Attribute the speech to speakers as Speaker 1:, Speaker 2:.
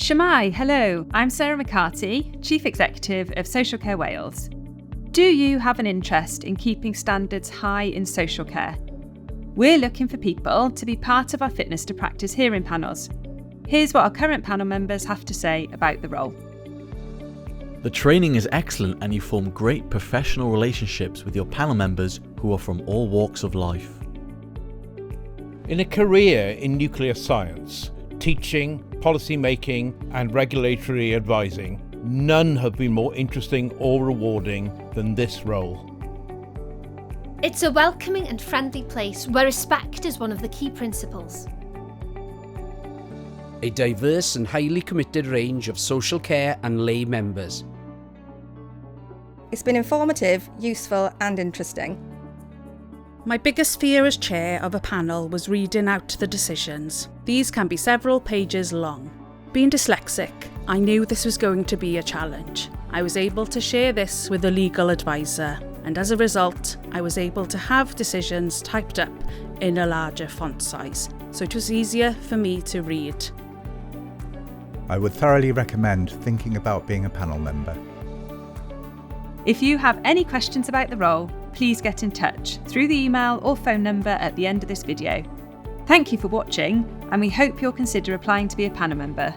Speaker 1: Shemai, hello, I'm Sarah McCarthy, Chief Executive of socialcare.wales. Do you have an interest in keeping standards high in social care? We're looking for people to be part of our Fitness to Practice hearing panels. Here's what our current panel members have to say about the role.
Speaker 2: The training is excellent and you form great professional relationships with your panel members who are from all walks of life.
Speaker 3: In a career in nuclear science, teaching, policy making and regulatory advising, none have been more interesting or rewarding than this role.
Speaker 4: It's a welcoming and friendly place where respect is one of the key principles.
Speaker 5: A diverse and highly committed range of social care and lay members.
Speaker 6: It's been informative, useful and interesting.
Speaker 7: My biggest fear as chair of a panel was reading out the decisions. These can be several pages long. Being dyslexic, I knew this was going to be a challenge. I was able to share this with a legal advisor, and as a result, I was able to have decisions typed up in a larger font size, so it was easier for me to read.
Speaker 8: I would thoroughly recommend thinking about being a panel member.
Speaker 1: If you have any questions about the role, please get in touch through the email or phone number at the end of this video. Thank you for watching, and we hope you'll consider applying to be a panel member.